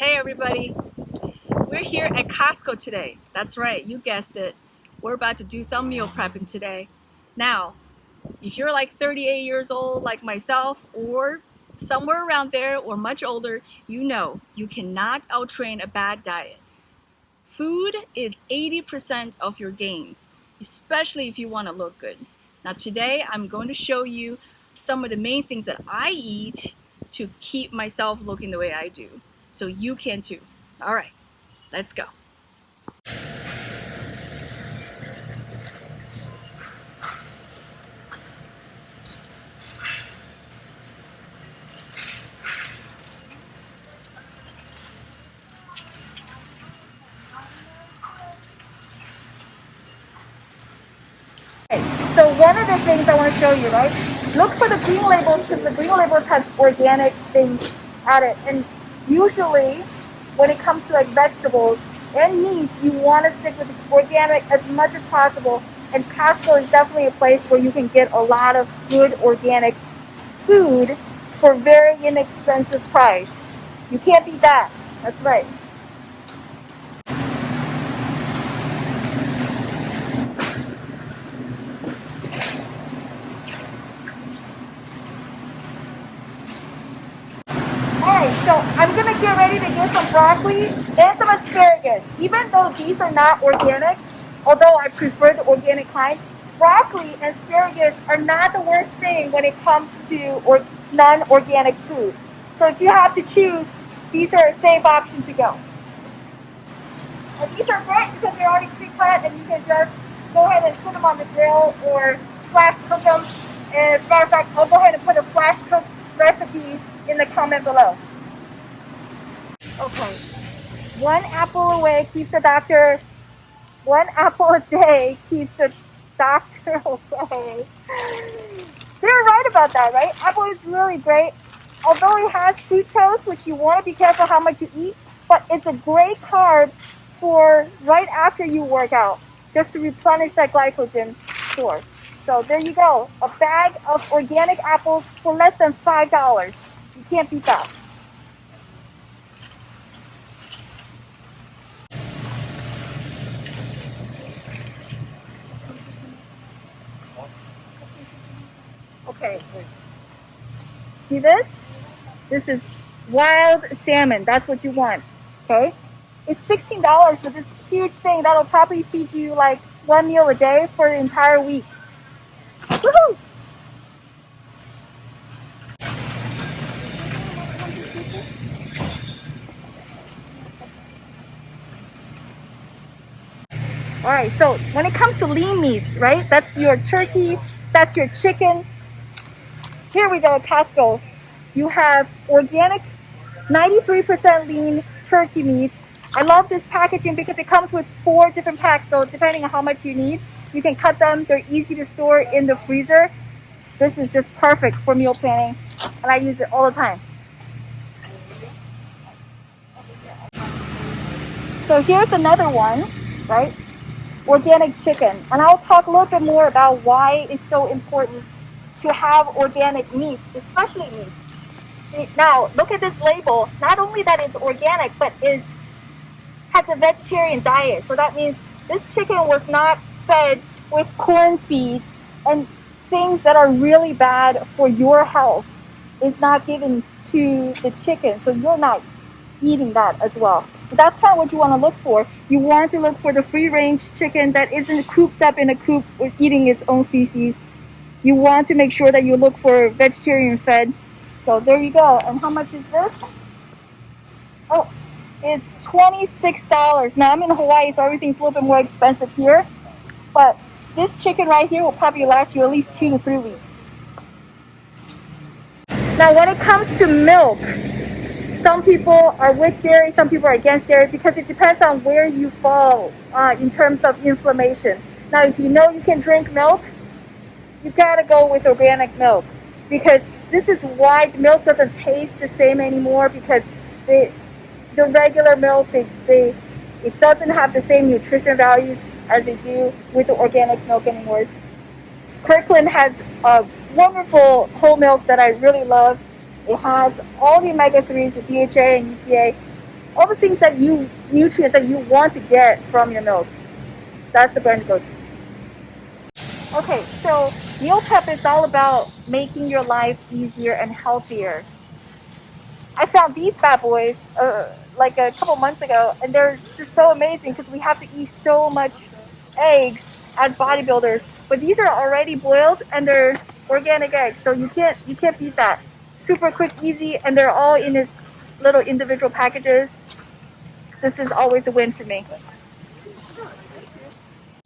Hey everybody, we're here at Costco today. That's right, you guessed it. We're about to do some meal prepping today. Now, if you're like 38 years old like myself or somewhere around there or much older, you know you cannot outtrain a bad diet. Food is 80% of your gains, especially if you want to look good. Now today I'm going to show you some of the main things that I eat to keep myself looking the way I do. So you can too. All right, let's go. So one of the things I want to show you, right? Look for the green labels because the green labels has organic things added. And usually when it comes to like vegetables and meats, you want to stick with organic as much as possible. And Costco is definitely a place where you can get a lot of good organic food for very inexpensive price. You can't beat that. That's right. Alright, so I'm going to get ready to get some broccoli and some asparagus. Even though these are not organic, although I prefer the organic kind, broccoli and asparagus are not the worst thing when it comes to non-organic food. So if you have to choose, these are a safe option to go. And these are great because they're already pre-cut and you can just go ahead and put them on the grill or flash cook them. And as a matter of fact, I'll go ahead and put a flash cook recipe in the comment below. Okay, one apple away keeps the doctor, one apple a day keeps the doctor away. They're right about that, right? Apple is really great. Although it has fructose, which you want to be careful how much you eat, but it's a great carb for right after you work out, just to replenish that glycogen store. So there you go, a bag of organic apples for less than $5. You can't beat that. Okay, see this? This is wild salmon. That's what you want, okay? It's $16 for this huge thing that'll probably feed you like one meal a day for the entire week. Woohoo! All right, so when it comes to lean meats, right? That's your turkey, that's your chicken. Here we go at Costco. You have organic, 93% lean turkey meat. I love this packaging because it comes with 4 different packs. So depending on how much you need, you can cut them. They're easy to store in the freezer. This is just perfect for meal planning, and I use it all the time. So here's another one, right? Organic chicken. And I'll talk a little bit more about why it's so important to have organic meats, especially meats. See, now look at this label. Not only that it's organic, but has a vegetarian diet. So that means this chicken was not fed with corn feed and things that are really bad for your health is not given to the chicken. So you're not eating that as well. So that's kind of what you want to look for. You want to look for the free-range chicken that isn't cooped up in a coop or eating its own feces. You want to make sure that you look for vegetarian fed. So there you go. And how much is this? Oh, it's $26. Now I'm in Hawaii, so everything's a little bit more expensive here. But this chicken right here will probably last you at least 2 to 3 weeks. Now when it comes to milk, some people are with dairy, some people are against dairy because it depends on where you fall in terms of inflammation. Now if you know you can drink milk, you gotta go with organic milk because this is why milk doesn't taste the same anymore because the regular milk, it doesn't have the same nutrition values as they do with the organic milk anymore. Kirkland has a wonderful whole milk that I really love. It has all the omega-3s, the DHA and EPA. all the things that you nutrients that you want to get from your milk. That's the brand to go to. Okay, so meal prep is all about making your life easier and healthier. I found these bad boys like a couple months ago, and they're just so amazing because we have to eat so much eggs as bodybuilders. But these are already boiled and they're organic eggs, so you can't beat that. Super quick, easy, and they're all in its little individual packages. This is always a win for me.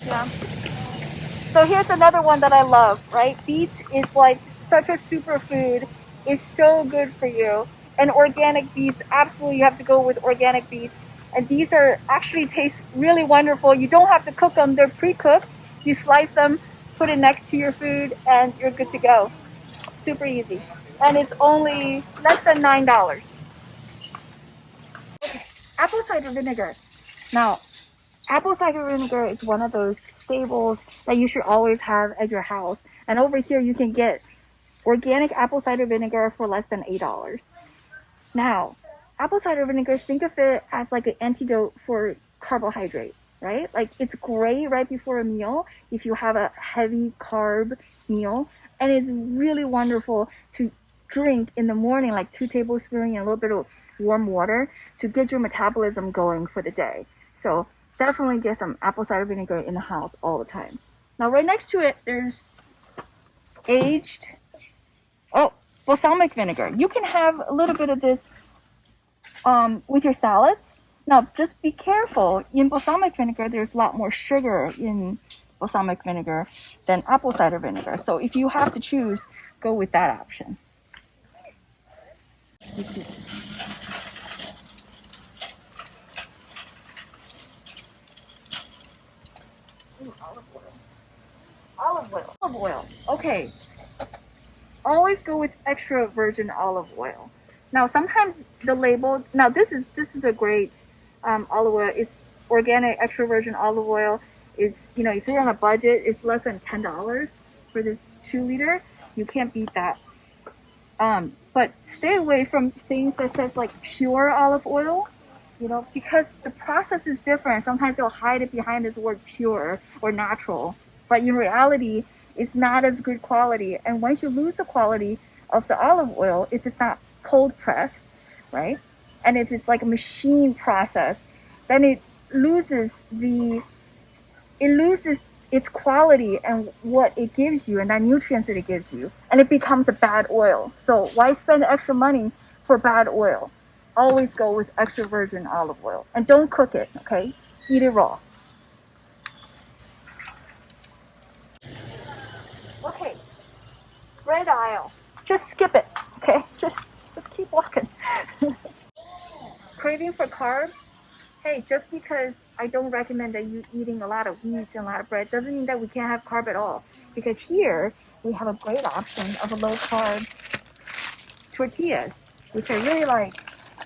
Yeah. So here's another one that I love, right? Beets is like such a superfood. It's so good for you. And organic beets, absolutely you have to go with organic beets. And these are actually taste really wonderful. You don't have to cook them, they're pre-cooked. You slice them, put it next to your food, and you're good to go. Super easy. And it's only less than $9. Apple cider vinegar. Now, apple cider vinegar is one of those staples that you should always have at your house. And over here you can get organic apple cider vinegar for less than $8. Now, apple cider vinegar, think of it as like an antidote for carbohydrate, right? Like it's great right before a meal if you have a heavy carb meal. And it's really wonderful to drink in the morning, like 2 tablespoons and a little bit of warm water to get your metabolism going for the day. So definitely get some apple cider vinegar in the house all the time. Now, right next to it, there's aged, balsamic vinegar. You can have a little bit of this with your salads. Now, just be careful. In balsamic vinegar, there's a lot more sugar in balsamic vinegar than apple cider vinegar. So if you have to choose, go with that option. Olive oil. Okay. Always go with extra virgin olive oil. Now, sometimes the label. Now, this is a great olive oil. It's organic extra virgin olive oil. Is if you're on a budget, it's less than $10 for this 2 liter. You can't beat that. But stay away from things that says like pure olive oil. Because the process is different. Sometimes they'll hide it behind this word pure or natural. But in reality, it's not as good quality. And once you lose the quality of the olive oil, if it's not cold pressed, right? And if it's like a machine process, then it loses its quality and what it gives you and that nutrients that it gives you. And it becomes a bad oil. So why spend extra money for bad oil? Always go with extra virgin olive oil. And don't cook it, okay? Eat it raw. Okay, bread aisle. Just skip it, okay? Just keep walking. Craving for carbs? Hey, just because I don't recommend that you eating a lot of wheat and a lot of bread doesn't mean that we can't have carb at all. Because here we have a great option of a low carb tortillas, which I really like.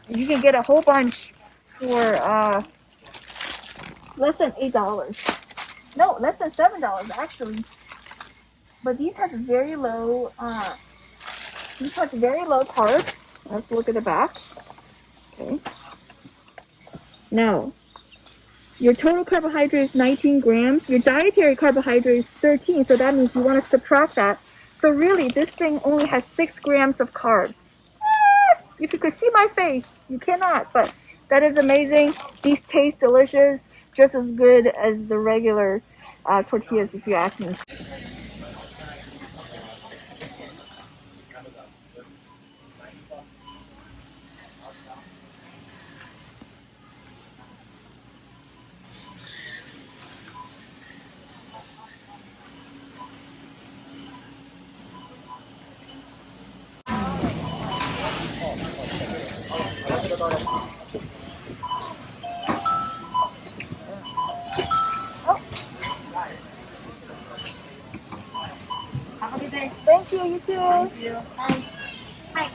You can get a whole bunch for less than $8. No, less than $7 actually. But these has very low carb. Let's look at the back. Okay. Now, your total carbohydrate is 19 grams. Your dietary carbohydrate is 13. So that means you want to subtract that. So really, this thing only has 6 grams of carbs. If you could see my face, you cannot. But that is amazing. These taste delicious, just as good as the regular tortillas, if you ask me. Have a good day. Thank you, you too. Thank you. Bye. Bye.